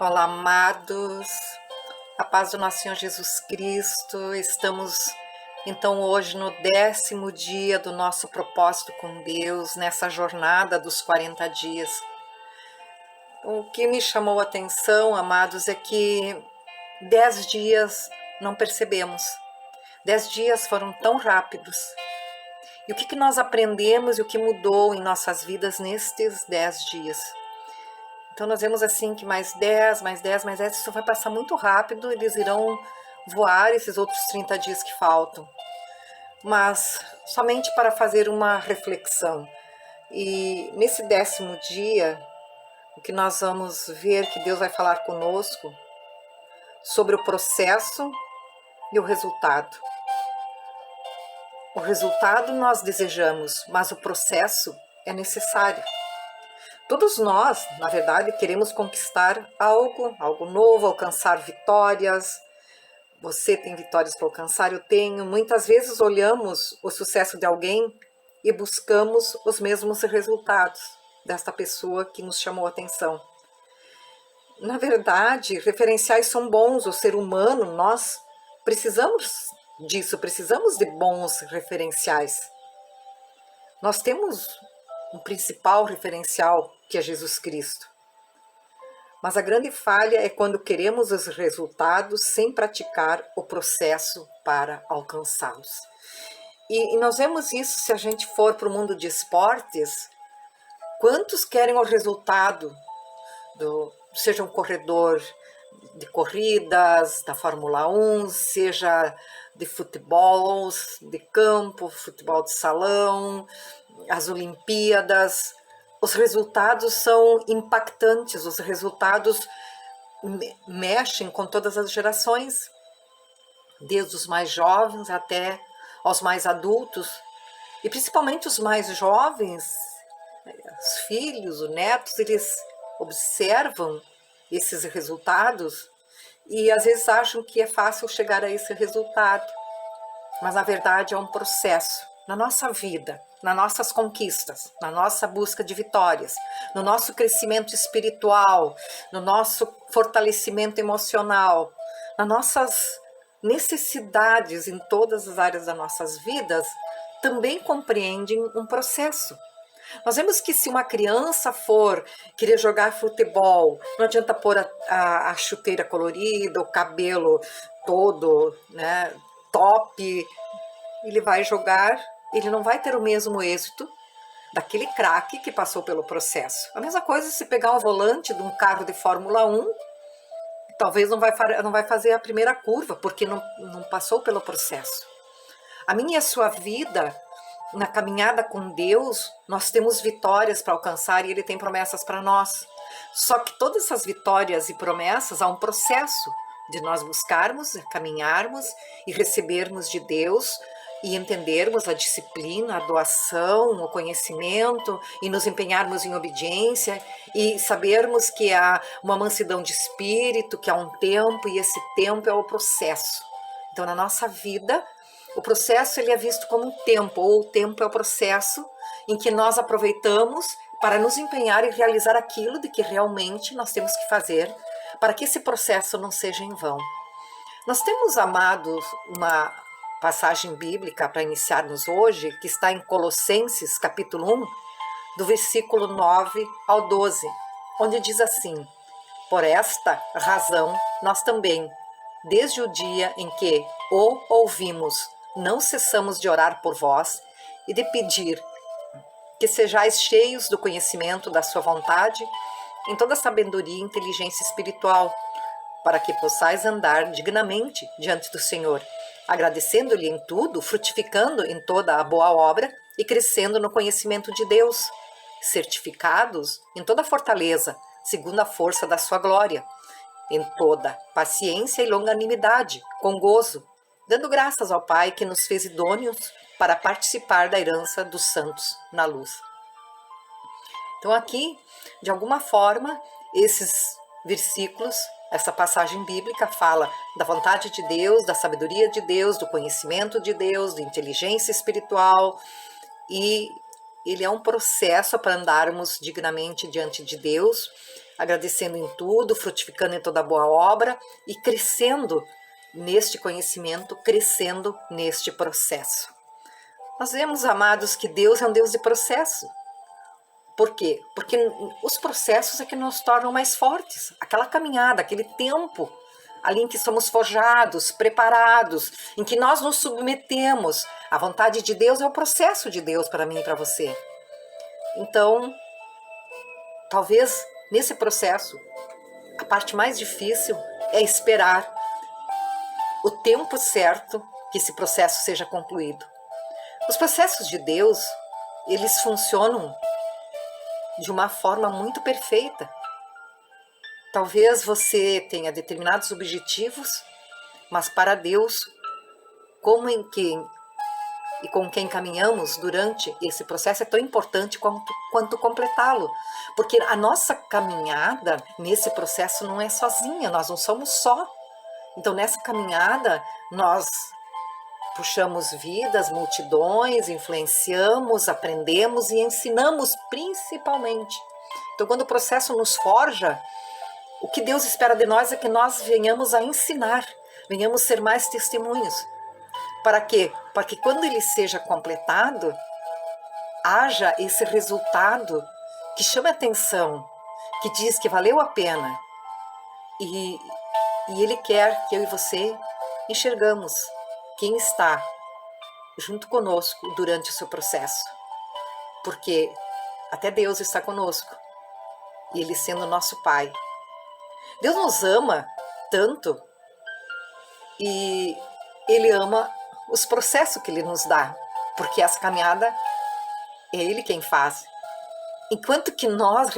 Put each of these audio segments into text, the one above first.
Olá, amados, a paz do nosso Senhor Jesus Cristo. Estamos então hoje no 10º dia do nosso propósito com Deus, nessa jornada dos 40 dias. O que me chamou a atenção, amados, é que 10 dias não percebemos. 10 dias foram tão rápidos. E o que nós aprendemos e o que mudou em nossas vidas nestes 10 dias? Então nós vemos assim que mais 10, mais 10, mais 10, isso vai passar muito rápido, eles irão voar esses outros 30 dias que faltam. Mas somente para fazer uma reflexão. E nesse 10º dia, o que nós vamos ver que Deus vai falar conosco sobre o processo e o resultado. O resultado nós desejamos, mas o processo é necessário. Todos nós, na verdade, queremos conquistar algo novo, alcançar vitórias. Você tem vitórias para alcançar, eu tenho. Muitas vezes olhamos o sucesso de alguém e buscamos os mesmos resultados desta pessoa que nos chamou a atenção. Na verdade, referenciais são bons. O ser humano, nós precisamos disso, precisamos de bons referenciais. Nós temos um principal referencial, que é Jesus Cristo. Mas a grande falha é quando queremos os resultados sem praticar o processo para alcançá-los. E nós vemos isso se a gente for para o mundo de esportes. Quantos querem o resultado, seja um corredor de corridas, da Fórmula 1, seja de futebol, de campo, futebol de salão, as Olimpíadas. Os resultados são impactantes, os resultados mexem com todas as gerações, desde os mais jovens até aos mais adultos, e principalmente os mais jovens, os filhos, os netos, eles observam esses resultados e às vezes acham que é fácil chegar a esse resultado, mas na verdade é um processo na nossa vida, nas nossas conquistas, na nossa busca de vitórias, no nosso crescimento espiritual, no nosso fortalecimento emocional, nas nossas necessidades em todas as áreas das nossas vidas, também compreendem um processo. Nós vemos que se uma criança for querer jogar futebol, não adianta pôr a chuteira colorida, o cabelo todo, né, top, ele vai jogar, ele não vai ter o mesmo êxito daquele craque que passou pelo processo. A mesma coisa se pegar um volante de um carro de Fórmula 1, talvez não vai fazer a primeira curva, porque não passou pelo processo. A minha e a sua vida, na caminhada com Deus, nós temos vitórias para alcançar e Ele tem promessas para nós. Só que todas essas vitórias e promessas, há um processo de nós buscarmos, caminharmos e recebermos de Deus e entendermos a disciplina, a doação, o conhecimento e nos empenharmos em obediência e sabermos que há uma mansidão de espírito, que há um tempo e esse tempo é o processo. Então, na nossa vida, o processo ele é visto como um tempo, ou o tempo é o processo em que nós aproveitamos para nos empenhar e realizar aquilo de que realmente nós temos que fazer para que esse processo não seja em vão. Nós temos, amados, uma passagem bíblica para iniciarmos hoje, que está em Colossenses, capítulo 1, do versículo 9 ao 12, onde diz assim: por esta razão, nós também, desde o dia em que o ouvimos, não cessamos de orar por vós e de pedir que sejais cheios do conhecimento da sua vontade, em toda sabedoria e inteligência espiritual, para que possais andar dignamente diante do Senhor, agradecendo-lhe em tudo, frutificando em toda a boa obra e crescendo no conhecimento de Deus, certificados em toda fortaleza, segundo a força da sua glória, em toda paciência e longanimidade, com gozo, dando graças ao Pai que nos fez idôneos para participar da herança dos santos na luz. Então aqui, de alguma forma, esses versículos, essa passagem bíblica fala da vontade de Deus, da sabedoria de Deus, do conhecimento de Deus, da inteligência espiritual, e ele é um processo para andarmos dignamente diante de Deus agradecendo em tudo, frutificando em toda boa obra e crescendo neste conhecimento, crescendo neste processo. Nós vemos, amados, que Deus é um Deus de processo. Por quê? Porque os processos é que nos tornam mais fortes. Aquela caminhada, aquele tempo ali em que somos forjados, preparados, em que nós nos submetemos. A vontade de Deus é o processo de Deus para mim e para você. Então, talvez nesse processo, a parte mais difícil é esperar o tempo certo que esse processo seja concluído. Os processos de Deus, eles funcionam de uma forma muito perfeita. Talvez você tenha determinados objetivos, mas para Deus, como em quem e com quem caminhamos durante esse processo é tão importante quanto completá-lo. Porque a nossa caminhada nesse processo não é sozinha, nós não somos só. Então nessa caminhada nós puxamos vidas, multidões, influenciamos, aprendemos e ensinamos principalmente. Então quando o processo nos forja, o que Deus espera de nós é que nós venhamos a ensinar, venhamos ser mais testemunhos. Para quê? Para que quando ele seja completado, haja esse resultado que chame a atenção, que diz que valeu a pena. E ele quer que eu e você enxergamos quem está junto conosco durante o seu processo. Porque até Deus está conosco, e Ele sendo nosso Pai. Deus nos ama tanto e Ele ama os processos que Ele nos dá, porque essa caminhada é Ele quem faz. Enquanto que nós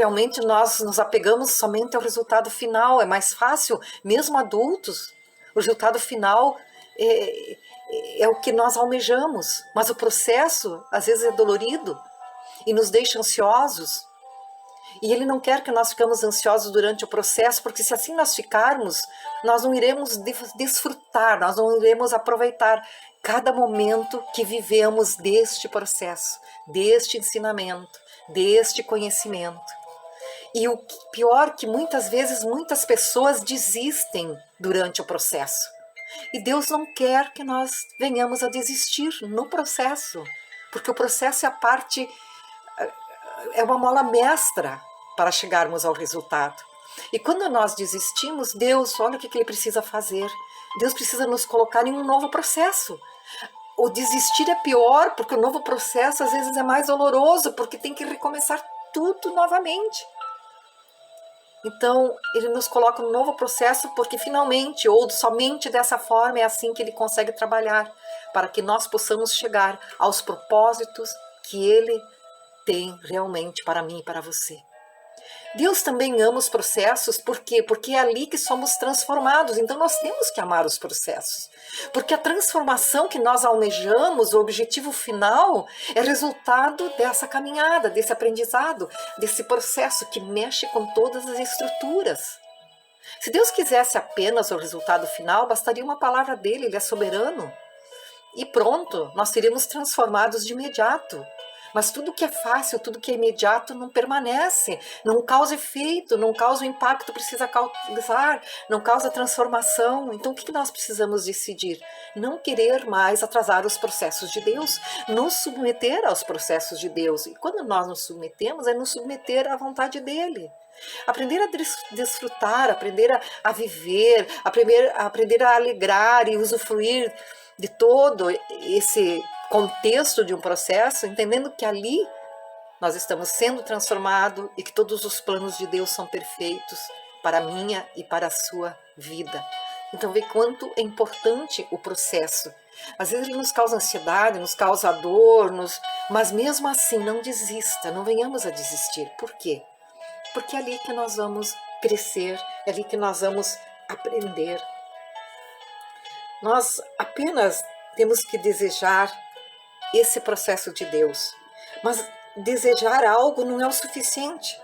nos apegamos somente ao resultado final, é mais fácil, mesmo adultos, o resultado final é o que nós almejamos, mas o processo às vezes é dolorido e nos deixa ansiosos. E Ele não quer que nós ficamos ansiosos durante o processo, porque se assim nós ficarmos, nós não iremos desfrutar, nós não iremos aproveitar cada momento que vivemos deste processo, deste ensinamento, deste conhecimento. E o pior é que muitas vezes muitas pessoas desistem durante o processo. E Deus não quer que nós venhamos a desistir no processo, porque o processo é a parte, é uma mola mestra para chegarmos ao resultado. E quando nós desistimos, Deus, olha o que Ele precisa fazer. Deus precisa nos colocar em um novo processo. O desistir é pior, porque o novo processo às vezes é mais doloroso, porque tem que recomeçar tudo novamente. Então, Ele nos coloca no novo processo, porque finalmente, ou somente dessa forma, é assim que Ele consegue trabalhar, para que nós possamos chegar aos propósitos que Ele tem realmente para mim e para você. Deus também ama os processos, por quê? Porque é ali que somos transformados, então nós temos que amar os processos. Porque a transformação que nós almejamos, o objetivo final, é resultado dessa caminhada, desse aprendizado, desse processo que mexe com todas as estruturas. Se Deus quisesse apenas o resultado final, bastaria uma palavra dele, Ele é soberano. E pronto, nós seríamos transformados de imediato. Mas tudo que é fácil, tudo que é imediato não permanece, não causa efeito, não causa o impacto que precisa causar, não causa transformação. Então o que nós precisamos decidir? Não querer mais atrasar os processos de Deus, nos submeter aos processos de Deus. E quando nós nos submetemos, é nos submeter à vontade dEle. Aprender a desfrutar, aprender a viver, aprender a alegrar e usufruir de todo esse contexto de um processo, entendendo que ali nós estamos sendo transformados e que todos os planos de Deus são perfeitos para a minha e para a sua vida. Então vê quanto é importante o processo. Às vezes ele nos causa ansiedade, nos causa dor, mas mesmo assim não desista, não venhamos a desistir. Por quê? Porque é ali que nós vamos crescer, é ali que nós vamos aprender. Nós apenas temos que desejar esse processo de Deus. Mas desejar algo não é o suficiente.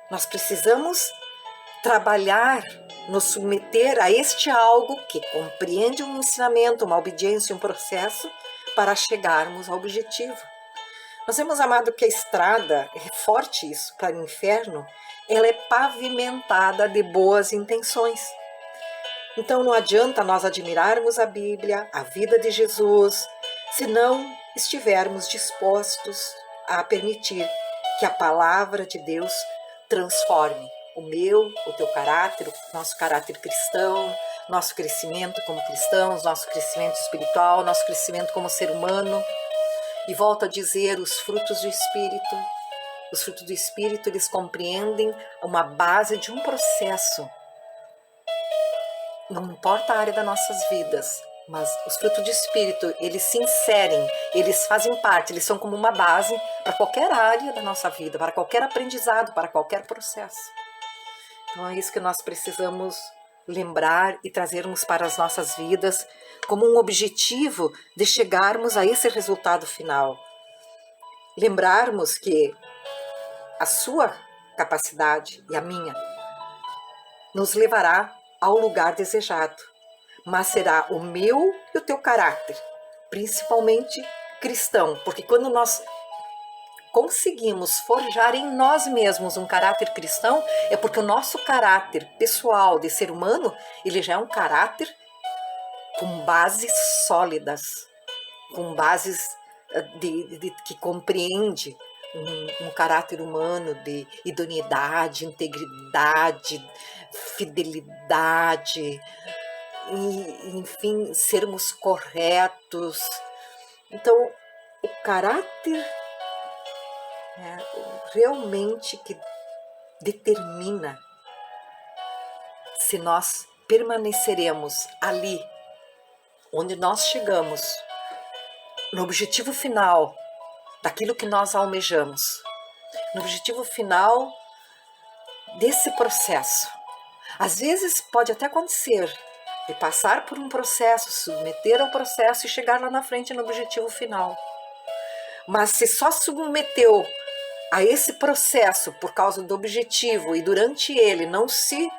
Nós precisamos trabalhar, nos submeter a este algo que compreende um ensinamento, uma obediência, um processo para chegarmos ao objetivo. Nós vemos, amado, que a estrada, é forte isso, para o inferno, ela é pavimentada de boas intenções. Então não adianta nós admirarmos a Bíblia, a vida de Jesus, se não estivermos dispostos a permitir que a palavra de Deus transforme o teu caráter, o nosso caráter cristão, nosso crescimento como cristãos, nosso crescimento espiritual, nosso crescimento como ser humano. E volto a dizer, os frutos do Espírito. Os frutos do Espírito, eles compreendem uma base de um processo. Não importa a área das nossas vidas, mas os frutos do Espírito, eles se inserem, eles fazem parte, eles são como uma base para qualquer área da nossa vida, para qualquer aprendizado, para qualquer processo. Então é isso que nós precisamos lembrar e trazermos para as nossas vidas como um objetivo de chegarmos a esse resultado final. Lembrarmos que a sua capacidade e a minha nos levará ao lugar desejado, mas será o meu e o teu caráter, principalmente cristão, porque quando nós conseguimos forjar em nós mesmos um caráter cristão, é porque o nosso caráter pessoal de ser humano, ele já é um caráter com bases sólidas, com bases que compreende um caráter humano de idoneidade, integridade, fidelidade, e, enfim, sermos corretos. Então, o caráter realmente que determina se nós permaneceremos ali, onde nós chegamos, no objetivo final daquilo que nós almejamos, no objetivo final desse processo. Às vezes pode até acontecer de passar por um processo, submeter ao processo e chegar lá na frente no objetivo final. Mas se só submeteu a esse processo por causa do objetivo e durante ele não se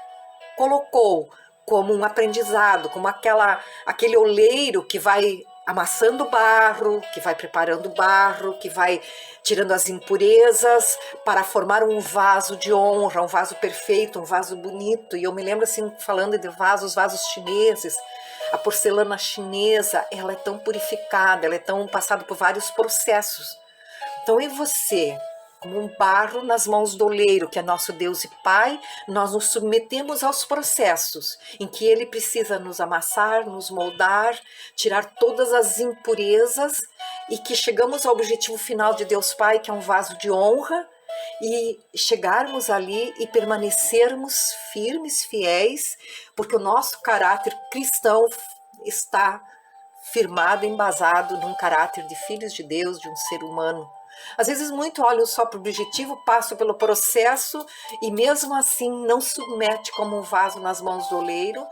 colocou como um aprendizado, como aquele oleiro que vai amassando barro, que vai preparando barro, que vai tirando as impurezas para formar um vaso de honra, um vaso perfeito, um vaso bonito. E eu me lembro assim, falando de vasos chineses, a porcelana chinesa, ela é tão purificada, ela é tão passada por vários processos. Então, e você, como um barro nas mãos do oleiro, que é nosso Deus e Pai, nós nos submetemos aos processos em que Ele precisa nos amassar, nos moldar, tirar todas as impurezas e que chegamos ao objetivo final de Deus Pai, que é um vaso de honra, e chegarmos ali e permanecermos firmes, fiéis, porque o nosso caráter cristão está firmado, embasado num caráter de filhos de Deus, de um ser humano. Às vezes muito olham só para o objetivo, passam pelo processo e mesmo assim não submete como um vaso nas mãos do oleiro,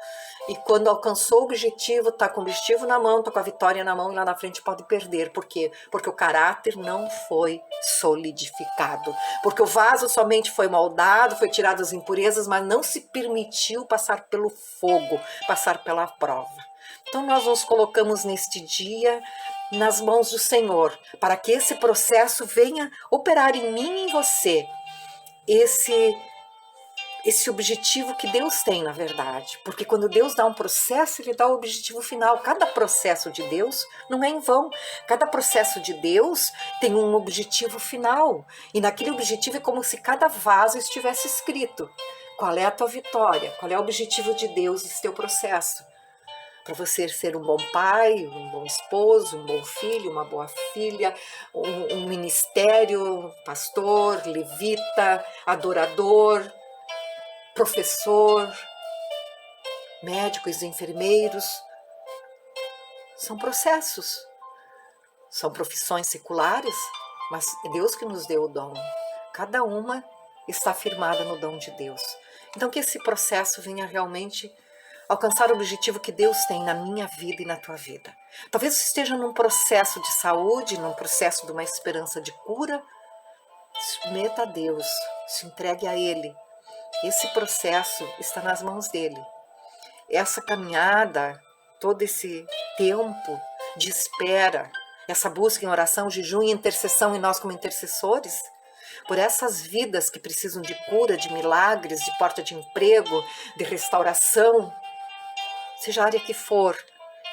e quando alcançou o objetivo, está com o objetivo na mão, está com a vitória na mão e lá na frente pode perder. Por quê? Porque o caráter não foi solidificado, porque o vaso somente foi moldado, foi tirado as impurezas, mas não se permitiu passar pelo fogo, passar pela prova. Então nós nos colocamos neste dia nas mãos do Senhor, para que esse processo venha operar em mim e em você esse objetivo que Deus tem, na verdade. Porque quando Deus dá um processo, Ele dá o objetivo final. Cada processo de Deus não é em vão. Cada processo de Deus tem um objetivo final. E naquele objetivo é como se cada vaso estivesse escrito. Qual é a tua vitória? Qual é o objetivo de Deus nesse teu processo? Para você ser um bom pai, um bom esposo, um bom filho, uma boa filha, um ministério, pastor, levita, adorador, professor, médicos, enfermeiros. São processos, são profissões seculares, mas é Deus que nos deu o dom. Cada uma está firmada no dom de Deus. Então que esse processo venha realmente alcançar o objetivo que Deus tem na minha vida e na tua vida. Talvez você esteja num processo de saúde, num processo de uma esperança de cura. Submeta a Deus, se entregue a Ele. Esse processo está nas mãos dEle. Essa caminhada, todo esse tempo de espera, essa busca em oração, jejum e intercessão em nós como intercessores, por essas vidas que precisam de cura, de milagres, de porta de emprego, de restauração, seja a área que for.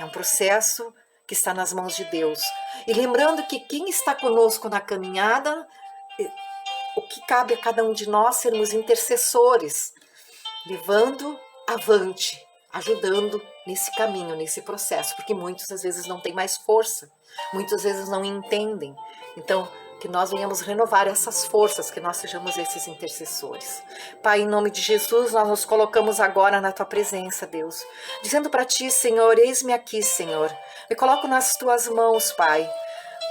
É um processo que está nas mãos de Deus. E lembrando que quem está conosco na caminhada, o que cabe a cada um de nós sermos intercessores, levando avante, ajudando nesse caminho, nesse processo, porque muitos às vezes não têm mais força, muitas vezes não entendem. Então, que nós venhamos renovar essas forças, que nós sejamos esses intercessores. Pai, em nome de Jesus, nós nos colocamos agora na Tua presença, Deus, dizendo para Ti, Senhor, eis-me aqui, Senhor, me coloco nas Tuas mãos, Pai.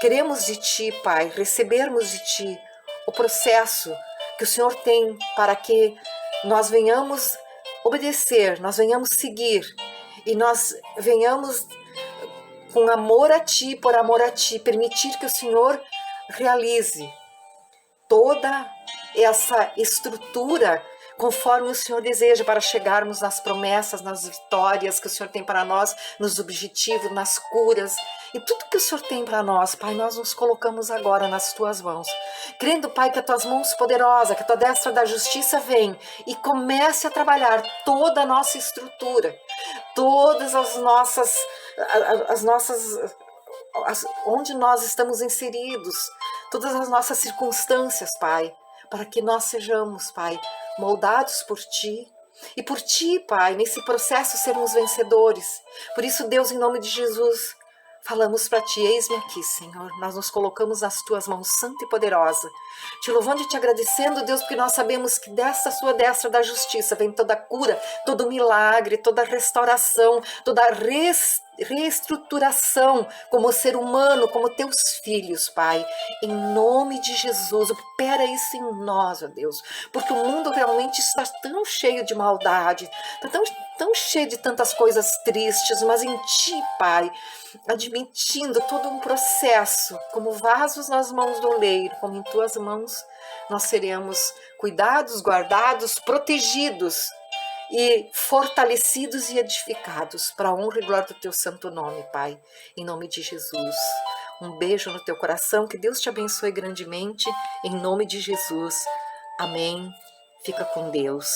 Queremos de Ti, Pai, recebermos de Ti o processo que o Senhor tem para que nós venhamos obedecer, nós venhamos seguir e nós venhamos com amor a Ti, por amor a Ti, permitir que o Senhor realize toda essa estrutura conforme o Senhor deseja para chegarmos nas promessas, nas vitórias que o Senhor tem para nós, nos objetivos, nas curas e tudo que o Senhor tem para nós, Pai, nós nos colocamos agora nas Tuas mãos, crendo, Pai, que as Tuas mãos poderosas, que a Tua destra da justiça vem e comece a trabalhar toda a nossa estrutura, todas as nossas onde nós estamos inseridos, todas as nossas circunstâncias, Pai, para que nós sejamos, Pai, moldados por Ti e por Ti, Pai, nesse processo sermos vencedores. Por isso, Deus, em nome de Jesus, falamos para Ti, eis-me aqui, Senhor, nós nos colocamos nas Tuas mãos santa e poderosa, Te louvando e Te agradecendo, Deus, porque nós sabemos que dessa Sua destra da justiça vem toda a cura, todo milagre, toda restauração, toda reestruturação como ser humano, como Teus filhos, Pai, em nome de Jesus, opera isso em nós, ó Deus, porque o mundo realmente está tão cheio de maldade, está tão cheio de tantas coisas tristes, mas em Ti, Pai, admitindo todo um processo, como vasos nas mãos do oleiro, como em Tuas mãos, nós seremos cuidados, guardados, protegidos e fortalecidos e edificados para a honra e glória do Teu santo nome, Pai, em nome de Jesus. Um beijo no teu coração, que Deus te abençoe grandemente, em nome de Jesus. Amém. Fica com Deus.